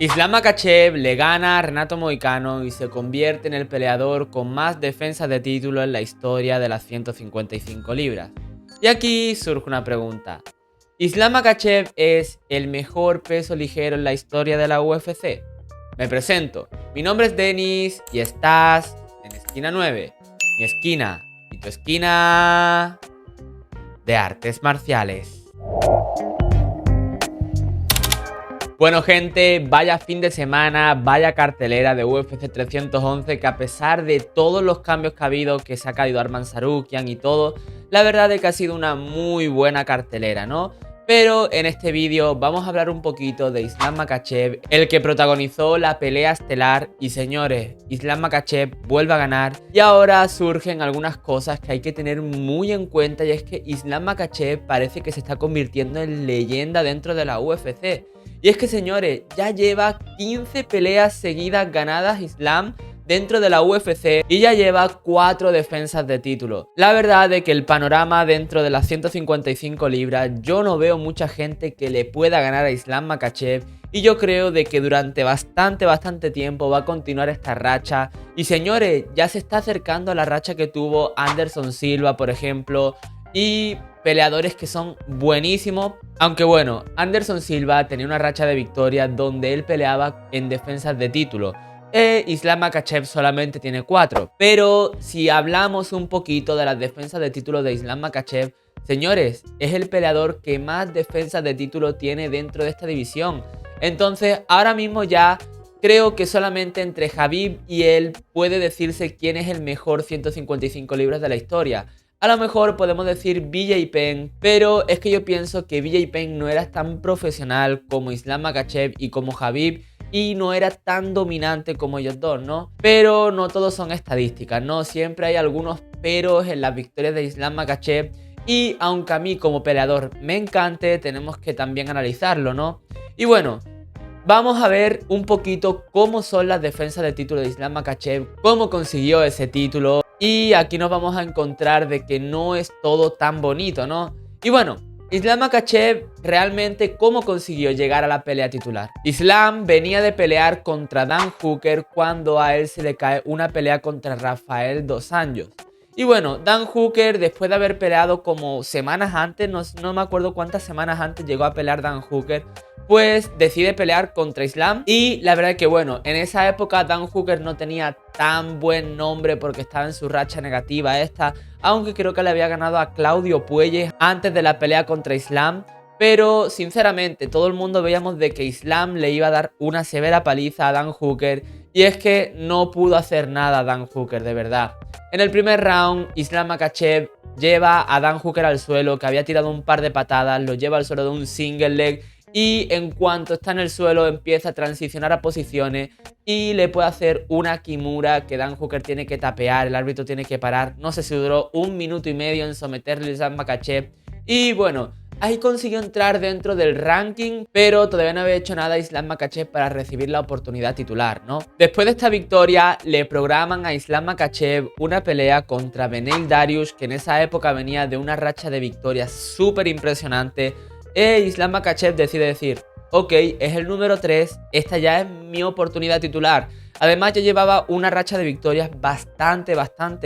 Islam Makhachev le gana a Renato Moicano y se convierte en el peleador con más defensas de título en la historia de las 155 libras. Y aquí surge una pregunta. ¿Islam Makhachev es el mejor peso ligero en la historia de la UFC? Me presento, mi nombre es Denis y estás en Esquina 9. Mi esquina y tu esquina de artes marciales. Bueno gente, vaya fin de semana, vaya cartelera de UFC 311 que a pesar de todos los cambios que ha habido, que se ha caído Arman Tsarukyan y todo, la verdad es que ha sido una muy buena cartelera, ¿no? Pero en este vídeo vamos a hablar un poquito de Islam Makhachev, el que protagonizó la pelea estelar. Y señores, Islam Makhachev vuelve a ganar y ahora surgen algunas cosas que hay que tener muy en cuenta, y es que Islam Makhachev parece que se está convirtiendo en leyenda dentro de la UFC. Y es que señores, ya lleva 15 peleas seguidas ganadas Islam dentro de la UFC y ya lleva 4 defensas de título. La verdad es que el panorama dentro de las 155 libras, yo no veo mucha gente que le pueda ganar a Islam Makhachev, y yo creo de que durante bastante tiempo va a continuar esta racha. Y señores, ya se está acercando a la racha que tuvo Anderson Silva, por ejemplo, y peleadores que son buenísimos. Aunque bueno, Anderson Silva tenía una racha de victorias donde él peleaba en defensas de título. Islam Makhachev solamente tiene 4. Pero si hablamos un poquito de las defensas de título de Islam Makhachev, señores, es el peleador que más defensas de título tiene dentro de esta división. Entonces ahora mismo ya creo que solamente entre Khabib y él puede decirse quién es el mejor 155 libras de la historia. A lo mejor podemos decir BJ Penn, pero es que yo pienso que BJ Penn no era tan profesional como Islam Makhachev y como Khabib, y no era tan dominante como ellos dos, ¿no? Pero no todos son estadísticas, ¿no? Siempre hay algunos peros en las victorias de Islam Makhachev, y aunque a mí como peleador me encante, tenemos que también analizarlo, ¿no? Y bueno, vamos a ver un poquito cómo son las defensas de título de Islam Makhachev, cómo consiguió ese título. Y aquí nos vamos a encontrar de que no es todo tan bonito, ¿no? Y bueno, Islam Makhachev realmente cómo consiguió llegar a la pelea titular. Islam venía de pelear contra Dan Hooker cuando a él se le cae una pelea contra Rafael dos Anjos. Y bueno, Dan Hooker, después de haber peleado como semanas antes, no me acuerdo cuántas semanas antes llegó a pelear Dan Hooker, pues decide pelear contra Islam. Y la verdad es que bueno, en esa época Dan Hooker no tenía tan buen nombre porque estaba en su racha negativa esta, aunque creo que le había ganado a Claudio Puelles antes de la pelea contra Islam. Pero sinceramente todo el mundo veíamos de que Islam le iba a dar una severa paliza a Dan Hooker, y es que no pudo hacer nada Dan Hooker, de verdad. En el primer round, Islam Makhachev lleva a Dan Hooker al suelo, que había tirado un par de patadas, lo lleva al suelo de un single leg, y en cuanto está en el suelo empieza a transicionar a posiciones y le puede hacer una Kimura que Dan Hooker tiene que tapear, el árbitro tiene que parar. No sé si duró 1 minuto y medio en someterle a Islam Makhachev. Y bueno, ahí consiguió entrar dentro del ranking, pero todavía no había hecho nada Islam Makhachev para recibir la oportunidad titular, ¿no? Después de esta victoria, le programan a Islam Makhachev una pelea contra Beneil Dariush, que en esa época venía de una racha de victorias súper impresionante. Islam Makhachev decide decir, ok, es el número 3, esta ya es mi oportunidad titular. Además ya llevaba una racha de victorias bastante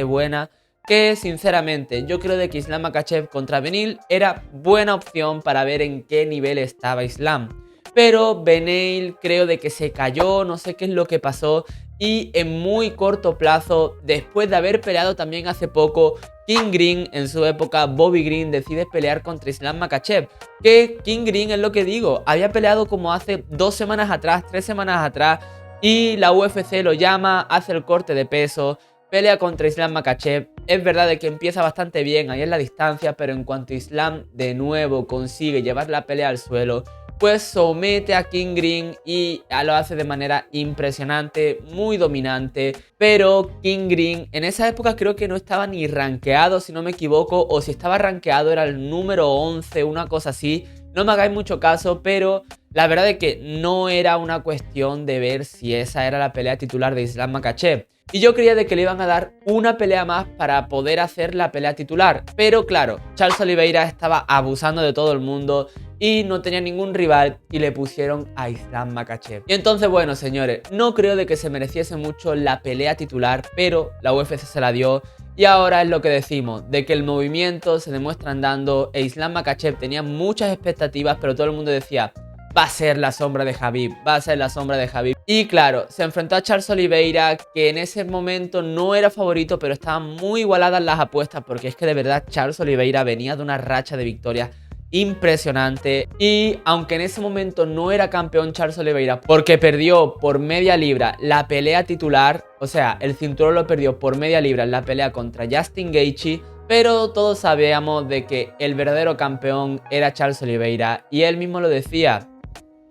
buena, que sinceramente yo creo de que Islam Makhachev contra Beneil era buena opción para ver en qué nivel estaba Islam. Pero Beneil creo de que se cayó, no sé qué es lo que pasó, y en muy corto plazo, después de haber peleado también hace poco King Green, en su época Bobby Green decide pelear contra Islam Makhachev. Que King Green, es lo que digo, había peleado como hace 2 semanas atrás, 3 semanas atrás, y la UFC lo llama, hace el corte de peso, pelea contra Islam Makhachev. Es verdad de que empieza bastante bien ahí en la distancia, pero en cuanto Islam de nuevo consigue llevar la pelea al suelo, pues somete a King Green y lo hace de manera impresionante, muy dominante. Pero King Green en esa época creo que no estaba ni rankeado, si no me equivoco, o si estaba rankeado era el número 11, una cosa así. No me hagáis mucho caso, pero la verdad es que no era una cuestión de ver si esa era la pelea titular de Islam Makhachev. Y yo creía de que le iban a dar una pelea más para poder hacer la pelea titular. Pero claro, Charles Oliveira estaba abusando de todo el mundo y no tenía ningún rival y le pusieron a Islam Makhachev. Y entonces, bueno, señores, no creo de que se mereciese mucho la pelea titular, pero la UFC se la dio. Y ahora es lo que decimos, de que el movimiento se demuestra andando e Islam Makhachev tenía muchas expectativas, pero todo el mundo decía, va a ser la sombra de Khabib, va a ser la sombra de Khabib. Y claro, se enfrentó a Charles Oliveira, que en ese momento no era favorito, pero estaban muy igualadas las apuestas, porque es que de verdad Charles Oliveira venía de una racha de victorias impresionante. Y aunque en ese momento no era campeón Charles Oliveira, porque perdió por media libra la pelea titular, o sea, el cinturón lo perdió por media libra en la pelea contra Justin Gaethje, pero todos sabíamos de que el verdadero campeón era Charles Oliveira, y él mismo lo decía,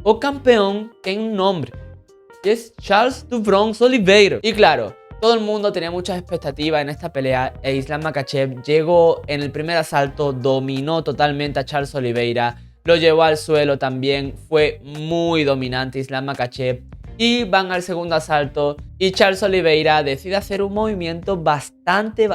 o campeón tiene un nombre, y es Charles "The Bronx" Oliveira. Y claro, todo el mundo tenía muchas expectativas en esta pelea e Islam Makhachev llegó en el primer asalto, dominó totalmente a Charles Oliveira, lo llevó al suelo también, fue muy dominante Islam Makhachev. Y van al segundo asalto y Charles Oliveira decide hacer un movimiento bastante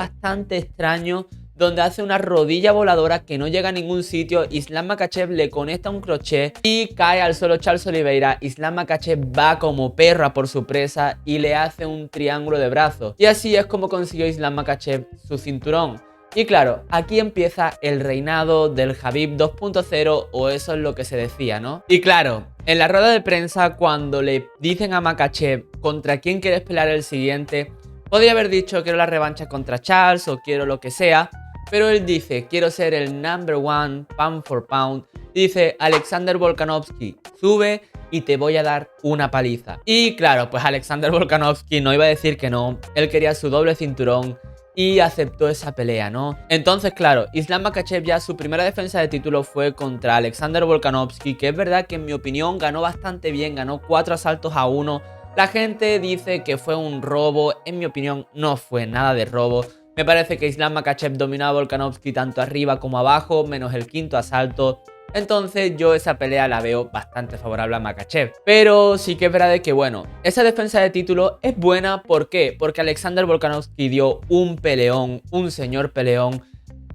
extraño, donde hace una rodilla voladora que no llega a ningún sitio. Islam Makhachev le conecta un crochet y cae al suelo Charles Oliveira. Islam Makhachev va como perro a por su presa y le hace un triángulo de brazos. Y así es como consiguió Islam Makhachev su cinturón. Y claro, aquí empieza el reinado del Khabib 2.0, o eso es lo que se decía, ¿no? Y claro, en la rueda de prensa, cuando le dicen a Makhachev contra quién quieres pelear el siguiente, podría haber dicho quiero la revancha contra Charles o quiero lo que sea, pero él dice quiero ser el number one pound for pound. Dice Alexander Volkanovski, sube y te voy a dar una paliza. Y claro, pues Alexander Volkanovski no iba a decir que no, él quería su doble cinturón y aceptó esa pelea, ¿no? Entonces, claro, Islam Makhachev ya su primera defensa de título fue contra Alexander Volkanovski, que es verdad que en mi opinión ganó bastante bien, ganó 4 asaltos a 1. La gente dice que fue un robo, en mi opinión no fue nada de robo. Me parece que Islam Makhachev dominó a Volkanovski tanto arriba como abajo, menos el quinto asalto. Entonces yo esa pelea la veo bastante favorable a Makhachev. Pero sí que es verdad de que, bueno, esa defensa de título es buena. ¿Por qué? Porque Alexander Volkanovski dio un peleón, un señor peleón.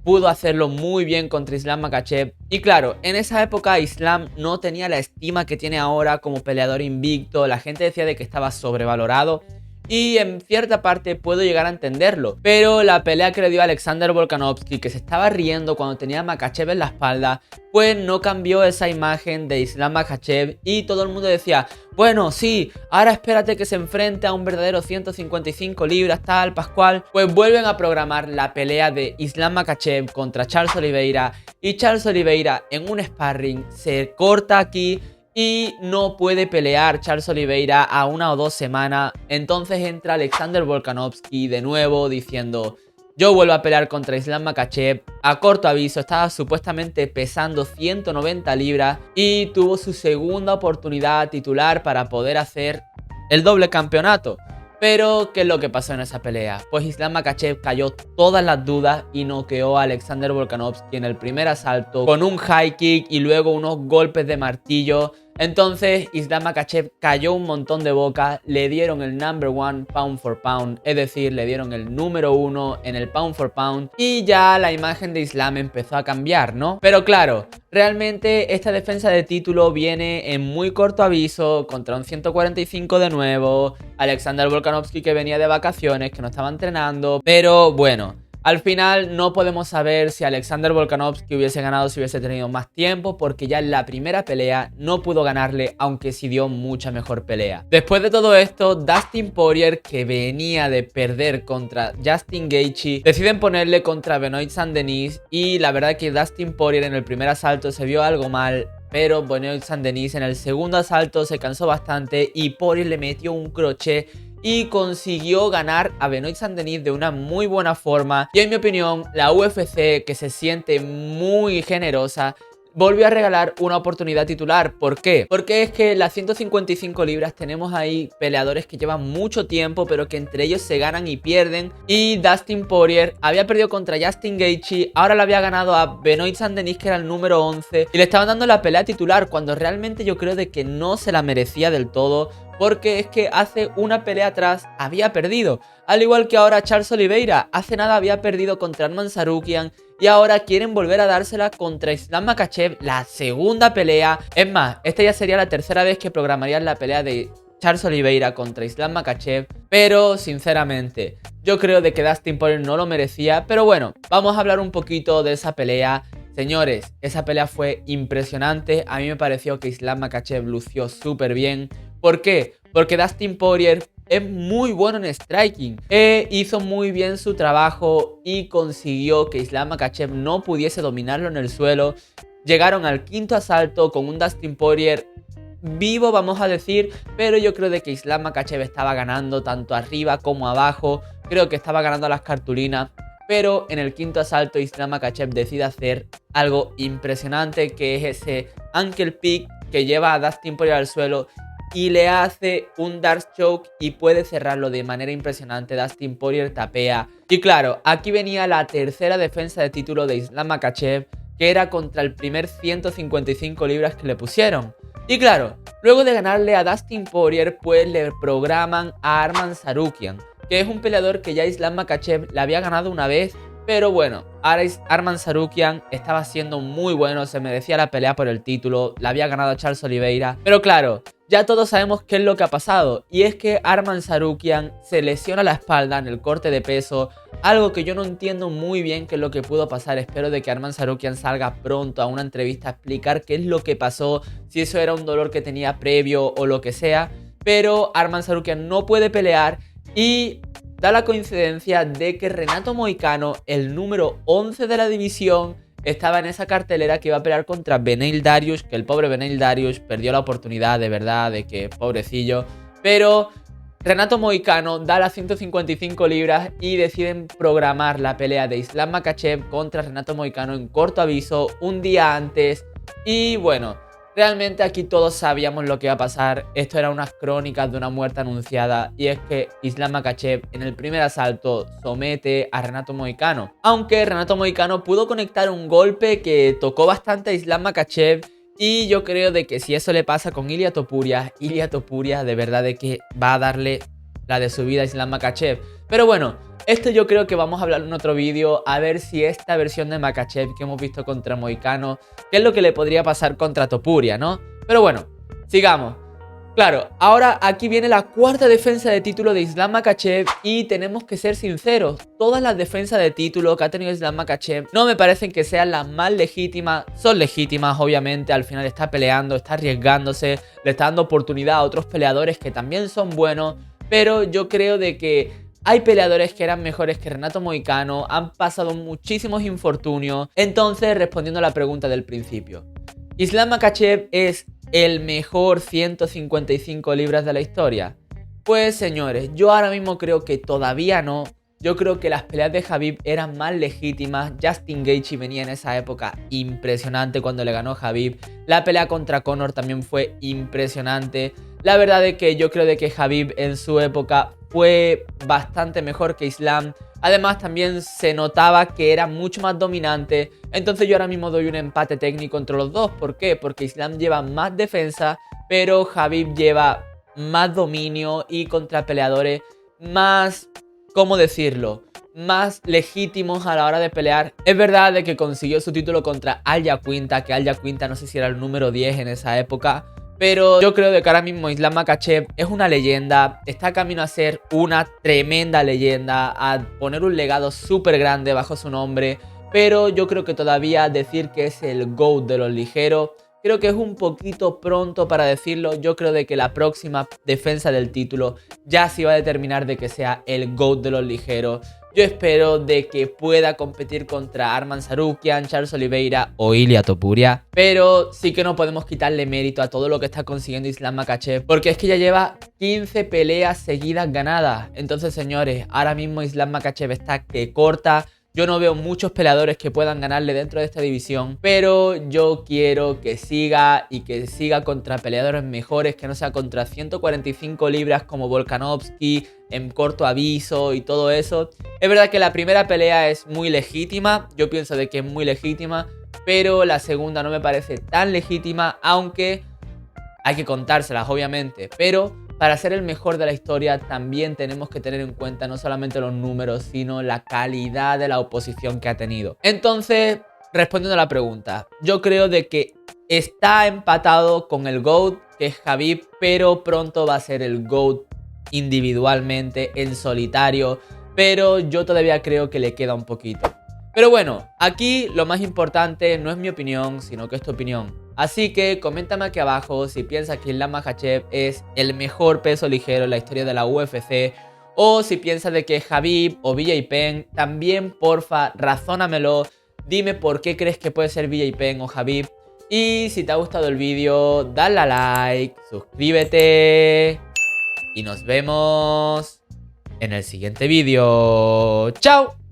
Pudo hacerlo muy bien contra Islam Makhachev. Y claro, en esa época Islam no tenía la estima que tiene ahora como peleador invicto. La gente decía de que estaba sobrevalorado. Y en cierta parte puedo llegar a entenderlo, pero la pelea que le dio a Alexander Volkanovski, que se estaba riendo cuando tenía a Makhachev en la espalda, pues no cambió esa imagen de Islam Makhachev. Y todo el mundo decía, bueno, sí, ahora espérate que se enfrente a un verdadero 155 libras, tal, Pascual. Pues vuelven a programar la pelea de Islam Makhachev contra Charles Oliveira, y Charles Oliveira en un sparring se corta aquí y no puede pelear Charles Oliveira a 1 o 2 semanas. Entonces entra Alexander Volkanovski de nuevo diciendo, yo vuelvo a pelear contra Islam Makhachev. A corto aviso, estaba supuestamente pesando 190 libras y tuvo su segunda oportunidad titular para poder hacer el doble campeonato. Pero, ¿qué es lo que pasó en esa pelea? Pues Islam Makhachev cayó todas las dudas y noqueó a Alexander Volkanovski en el primer asalto con un high kick y luego unos golpes de martillo. Entonces Islam Makhachev cayó un montón de boca, le dieron el number one pound for pound, es decir, le dieron el número 1 en el pound for pound, y ya la imagen de Islam empezó a cambiar, ¿no? Pero claro, realmente esta defensa de título viene en muy corto aviso contra un 145 de nuevo, Alexander Volkanovski que venía de vacaciones, que no estaba entrenando, pero bueno, al final no podemos saber si Alexander Volkanovski hubiese ganado si hubiese tenido más tiempo, porque ya en la primera pelea no pudo ganarle, aunque sí dio mucha mejor pelea. Después de todo esto, Dustin Poirier, que venía de perder contra Justin Gaethje, deciden ponerle contra Benoit Saint-Denis, y la verdad que Dustin Poirier en el primer asalto se vio algo mal, pero Benoit Saint-Denis en el segundo asalto se cansó bastante y Poirier le metió un crochet y consiguió ganar a Benoit Saint-Denis de una muy buena forma. Y en mi opinión, la UFC, que se siente muy generosa, volvió a regalar una oportunidad titular. ¿Por qué? Porque es que las 155 libras tenemos ahí peleadores que llevan mucho tiempo, pero que entre ellos se ganan y pierden. Y Dustin Poirier había perdido contra Justin Gaethje, ahora le había ganado a Benoit Saint-Denis, que era el número 11, y le estaban dando la pelea titular, cuando realmente yo creo de que no se la merecía del todo, porque es que hace una pelea atrás había perdido. Al igual que ahora Charles Oliveira, hace nada había perdido contra Arman Tsarukyan y ahora quieren volver a dársela contra Islam Makhachev, la segunda pelea. Es más, esta ya sería la tercera vez que programarían la pelea de Charles Oliveira contra Islam Makhachev, pero sinceramente yo creo de que Dustin Poirier no lo merecía. Pero bueno, vamos a hablar un poquito de esa pelea. Señores, esa pelea fue impresionante. A mí me pareció que Islam Makhachev lució súper bien. ¿Por qué? Porque Dustin Poirier es muy bueno en striking. Hizo muy bien su trabajo y consiguió que Islam Makhachev no pudiese dominarlo en el suelo. Llegaron al quinto asalto con un Dustin Poirier vivo, vamos a decir, pero yo creo de que Islam Makhachev estaba ganando tanto arriba como abajo. Creo que estaba ganando a las cartulinas. Pero en el quinto asalto Islam Makhachev decide hacer algo impresionante, que es ese ankle pick que lleva a Dustin Poirier al suelo y le hace un Dark Choke y puede cerrarlo de manera impresionante. Dustin Poirier tapea. Y claro, aquí venía la tercera defensa de título de Islam Makhachev, que era contra el primer 155 libras que le pusieron. Y claro, luego de ganarle a Dustin Poirier, pues le programan a Arman Tsarukyan, que es un peleador que ya Islam Makhachev le había ganado una vez. Pero bueno, ahora Arman Tsarukyan estaba siendo muy bueno, se merecía la pelea por el título, le había ganado a Charles Oliveira. Pero claro, ya todos sabemos qué es lo que ha pasado, y es que Arman Tsarukyan se lesiona la espalda en el corte de peso, algo que yo no entiendo muy bien qué es lo que pudo pasar. Espero de que Arman Tsarukyan salga pronto a una entrevista a explicar qué es lo que pasó, si eso era un dolor que tenía previo o lo que sea. Pero Arman Tsarukyan no puede pelear y da la coincidencia de que Renato Moicano, el número 11 de la división, estaba en esa cartelera que iba a pelear contra Beneil Dariush, que el pobre Beneil Dariush perdió la oportunidad, de verdad, de que pobrecillo. Pero Renato Moicano da las 155 libras y deciden programar la pelea de Islam Makhachev contra Renato Moicano en corto aviso, un día antes. Y bueno, realmente aquí todos sabíamos lo que iba a pasar. Esto era unas crónicas de una muerte anunciada, y es que Islam Makhachev en el primer asalto somete a Renato Moicano. Aunque Renato Moicano pudo conectar un golpe que tocó bastante a Islam Makhachev, y yo creo de que si eso le pasa con Ilia Topuria de verdad de que va a darle la de su vida a Islam Makhachev. Pero bueno, esto yo creo que vamos a hablar en otro vídeo, a ver si esta versión de Makhachev que hemos visto contra Moicano, qué es lo que le podría pasar contra Topuria, ¿no? Pero bueno, sigamos. Claro, ahora aquí viene la cuarta defensa de título de Islam Makhachev y tenemos que ser sinceros, todas las defensas de título que ha tenido Islam Makhachev no me parecen que sean las más legítimas. Son legítimas, obviamente, al final está peleando, está arriesgándose, le está dando oportunidad a otros peleadores que también son buenos, pero yo creo de que hay peleadores que eran mejores que Renato Moicano, han pasado muchísimos infortunios. Entonces, respondiendo a la pregunta del principio, ¿Islam Makhachev es el mejor 155 libras de la historia? Pues señores, yo ahora mismo creo que todavía no. Yo creo que las peleas de Khabib eran más legítimas. Justin Gaethje venía en esa época impresionante cuando le ganó Khabib. La pelea contra Conor también fue impresionante. La verdad es que yo creo de que Khabib en su época fue bastante mejor que Islam. Además también se notaba que era mucho más dominante. Entonces yo ahora mismo doy un empate técnico entre los dos. ¿Por qué? Porque Islam lleva más defensa, pero Khabib lleva más dominio y contra peleadores más, ¿cómo decirlo?, más legítimos a la hora de pelear. Es verdad de que consiguió su título contra Al Iaquinta, que Al Iaquinta no sé si era el número 10 en esa época. Pero yo creo de que ahora mismo Islam Makhachev es una leyenda, está camino a ser una tremenda leyenda, a poner un legado súper grande bajo su nombre. Pero yo creo que todavía decir que es el GOAT de los ligeros, creo que es un poquito pronto para decirlo. Yo creo de que la próxima defensa del título ya se va a determinar de que sea el GOAT de los ligeros. Yo espero de que pueda competir contra Arman Tsarukyan, Charles Oliveira o Ilia Topuria. Pero sí que no podemos quitarle mérito a todo lo que está consiguiendo Islam Makhachev, porque es que ya lleva 15 peleas seguidas ganadas. Entonces, señores, ahora mismo Islam Makhachev está que corta. Yo no veo muchos peleadores que puedan ganarle dentro de esta división, pero yo quiero que siga y que siga contra peleadores mejores, que no sea contra 145 libras como Volkanovski en corto aviso y todo eso. Es verdad que la primera pelea es muy legítima, yo pienso de que es muy legítima, pero la segunda no me parece tan legítima, aunque hay que contárselas obviamente. Pero para ser el mejor de la historia también tenemos que tener en cuenta no solamente los números, sino la calidad de la oposición que ha tenido. Entonces, respondiendo a la pregunta, yo creo de que está empatado con el GOAT, que es Khabib, pero pronto va a ser el GOAT individualmente, en solitario, pero yo todavía creo que le queda un poquito. Pero bueno, aquí lo más importante no es mi opinión, sino que es tu opinión. Así que coméntame aquí abajo si piensas que Islam Makhachev es el mejor peso ligero en la historia de la UFC, o si piensas de que Khabib o BJ Penn. También porfa, razónamelo, dime por qué crees que puede ser BJ Penn o Khabib. Y si te ha gustado el vídeo, dale a like, suscríbete y nos vemos en el siguiente vídeo. ¡Chao!